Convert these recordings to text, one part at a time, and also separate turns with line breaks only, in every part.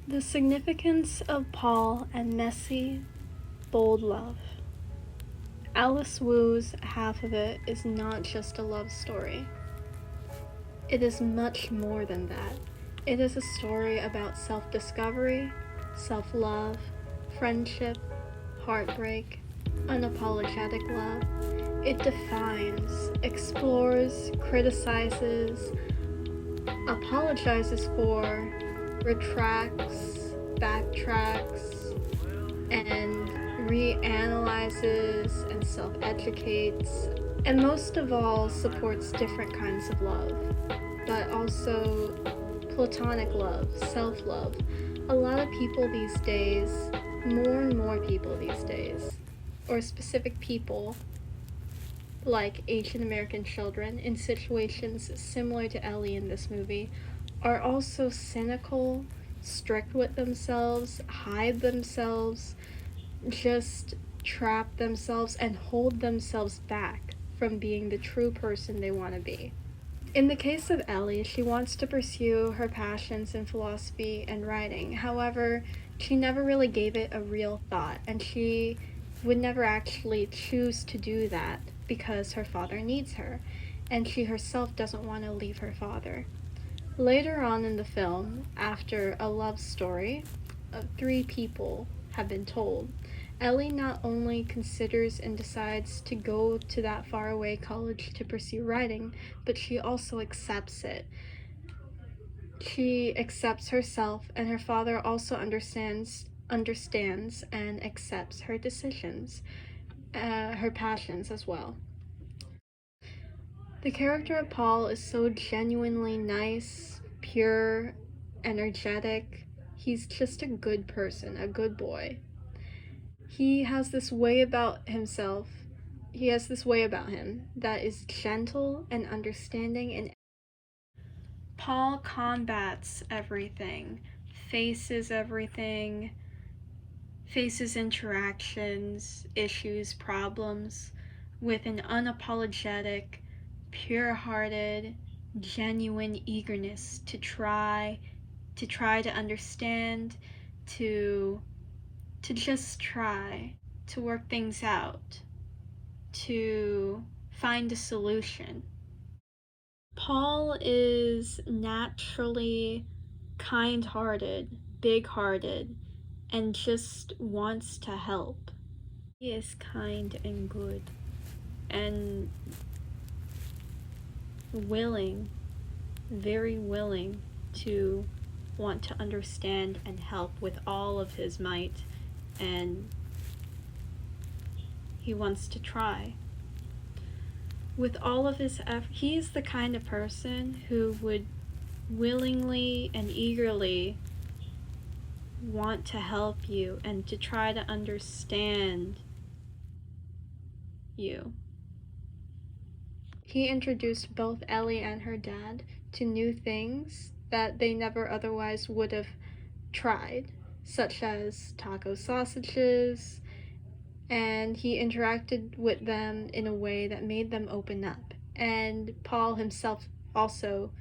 The significance of Paul and messy, bold love. Alice Wu's half of it is not just a love story. It is much more than that. It is a story about self-discovery, self-love, friendship, heartbreak, unapologetic love. It defines, explores, criticizes, apologizes for, retracts, backtracks, and reanalyzes and self-educates, and most of all supports different kinds of love, but also platonic love, self-love. A lot of people these days, more and more people these days, or specific people like Asian American children in situations similar to Ellie in this movie, are also cynical, strict with themselves, hide themselves, just trap themselves and hold themselves back from being the true person they want to be. In the case of Ellie, she wants to pursue her passions in philosophy and writing. However, she never really gave it a real thought, and she would never actually choose to do that because her father needs her, and she herself doesn't want to leave her father. Later on in the film, after a love story of 3 people have been told, Ellie not only considers and decides to go to that faraway college to pursue writing, but she also accepts it. She accepts herself, and her father also understands and accepts her decisions, her passions as well. The character of Paul is so genuinely nice, pure, energetic. He's just a good person, a good boy. He has this way about himself. He has this way about him that is gentle and understanding, and Paul combats everything, faces everything, faces interactions, issues, problems with an unapologetic, pure-hearted, genuine eagerness to try to understand, to just try to work things out, to find a solution. Paul is naturally kind-hearted, big-hearted, and just wants to help. He is kind and good and willing, very willing to want to understand and help with all of his might, and he wants to try. With all of his effort, he is the kind of person who would willingly and eagerly want to help you and to try to understand you. He introduced both Ellie and her dad to new things that they never otherwise would have tried, such as taco sausages, and he interacted with them in a way that made them open up. And Paul himself also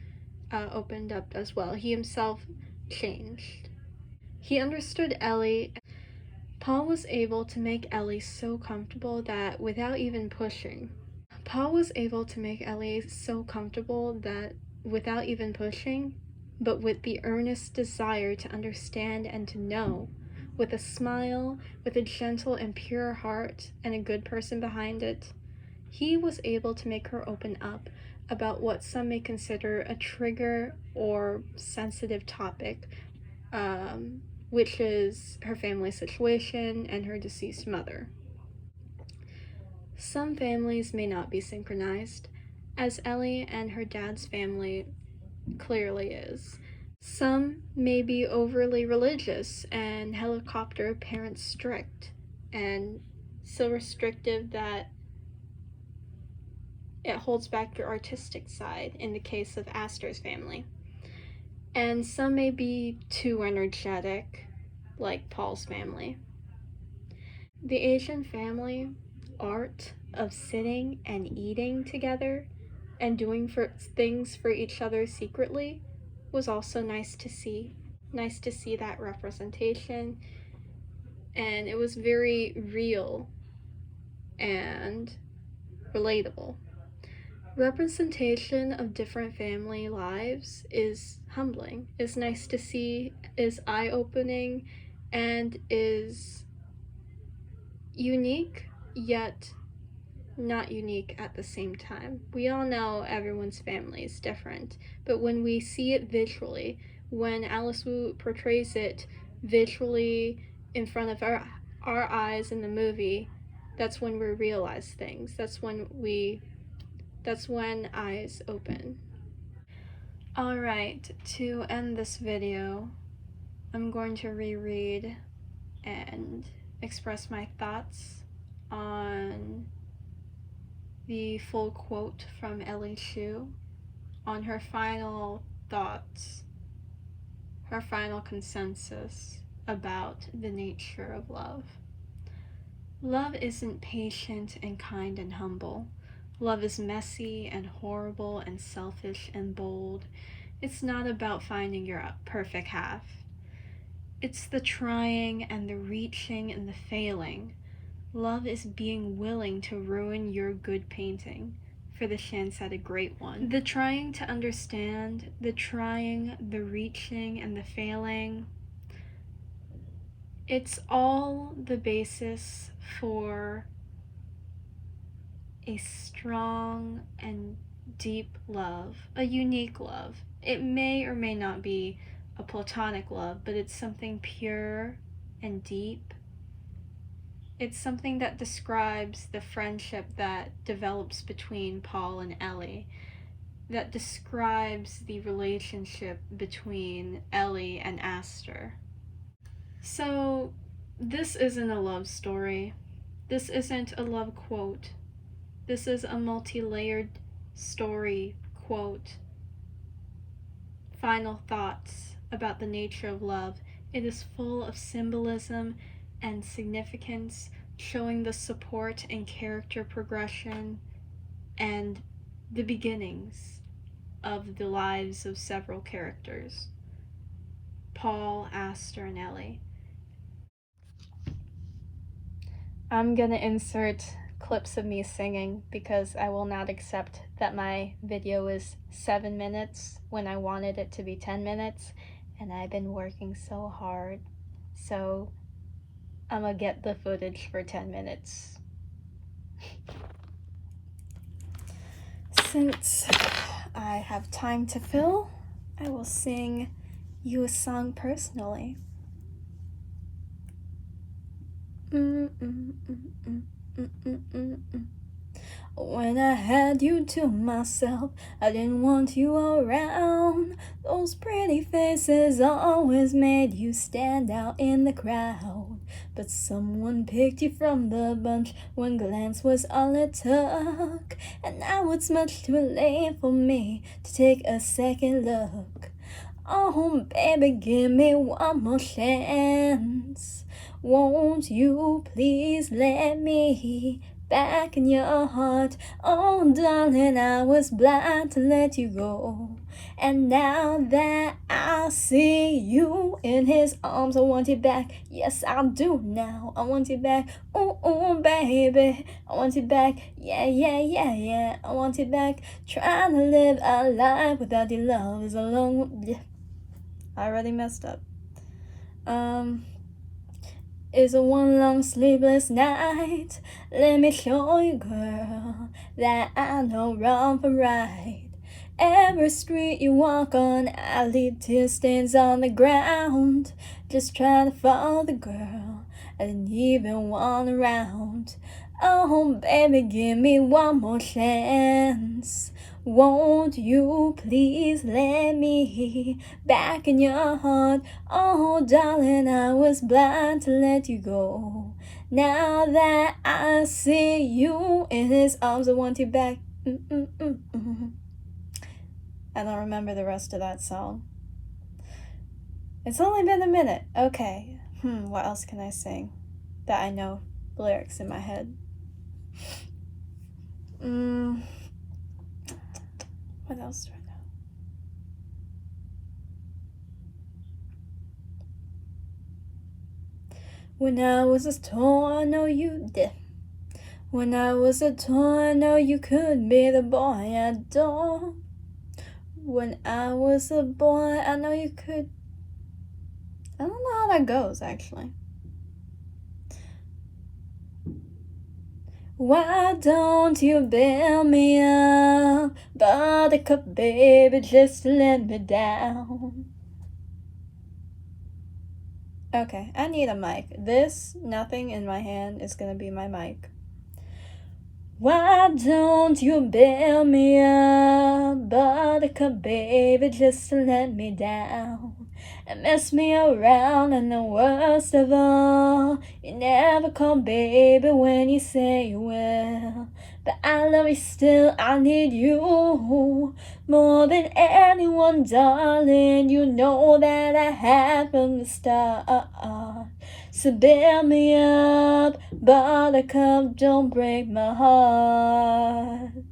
opened up as well. He himself changed. He understood Ellie. Paul was able to make Ellie so comfortable that without even pushing, but with the earnest desire to understand and to know, with a smile, with a gentle and pure heart, and a good person behind it, he was able to make her open up about what some may consider a trigger or sensitive topic, which is her family situation and her deceased mother. Some families may not be synchronized, as Ellie and her dad's family clearly is. Some may be overly religious and helicopter parent strict, and so restrictive that it holds back your artistic side in the case of Astor's family. And some may be too energetic, like Paul's family. The Asian family art of sitting and eating together and doing things for each other secretly was also nice to see. Nice to see that representation. And it was very real and relatable. Representation of different family lives is humbling, is nice to see, is eye-opening, and is unique, yet not unique at the same time. We all know everyone's family is different, but when we see it visually, when Alice Wu portrays it visually in front of our eyes in the movie, that's when we realize things. That's when eyes open. Alright, to end this video, I'm going to reread and express my thoughts on the full quote from Ellie Hsu on her final thoughts, her final consensus about the nature of love. Love isn't patient and kind and humble. Love is messy and horrible and selfish and bold. It's not about finding your perfect half. It's the trying and the reaching and the failing. Love is being willing to ruin your good painting for the chance at a great one. The trying to understand, the trying, the reaching, and the failing, it's all the basis for a strong and deep love, a unique love. It may or may not be a platonic love, but it's something pure and deep. It's something that describes the friendship that develops between Paul and Ellie, that describes the relationship between Ellie and Aster. So, this isn't a love story. This isn't a love quote. This is a multi-layered story quote. Final thoughts about the nature of love. It is full of symbolism and significance, showing the support and character progression and the beginnings of the lives of several characters. Paul, Aster, and Ellie. I'm gonna insert clips of me singing because I will not accept that my video is 7 minutes when I wanted it to be 10 minutes, and I've been working so hard. So I'm gonna get the footage for 10 minutes. Since I have time to fill, I will sing you a song personally. When I had you to myself, I didn't want you around. Those pretty faces always made you stand out in the crowd. But someone picked you from the bunch, one glance was all it took. And now it's much too late for me to take a second look. Oh, baby, give me one more chance. Won't you please let me back in your heart? Oh, darling, I was blind to let you go. And now that I see you in his arms, I want you back. Yes, I do now. I want you back. Ooh, ooh, baby. I want you back. Yeah, yeah, yeah, yeah. I want you back. Trying to live a life without your love is a long... I already messed up. It's a one long sleepless night. Let me show you, girl, that I know wrong from right. Every street you walk on, I leave tear stains on the ground. Just trying to follow the girl I didn't even want around. Oh, baby, give me one more chance. Won't you please let me back in your heart? Oh, darling, I was blind to let you go. Now that I see you in his arms, I want you back. I don't remember the rest of that song. It's only been a minute. Okay. What else can I sing that I know the lyrics in my head? What else do I know?
When I was a toy, I know you did. When I was a toy, I know you could be the boy I adore. When I was a boy, I know you could. I don't know how that goes, actually. Why don't you bail me up, buttercup baby, just to let me down? Okay, I need a mic. This, nothing in my hand, is gonna be my mic. Why don't you bail me up, buttercup baby, just to let me down and mess me around? And the worst of all, you never call baby when you say you will. But I love you still, I need you more than anyone, darling. You know that I have from the start. So bail me up, buttercup, don't break my heart.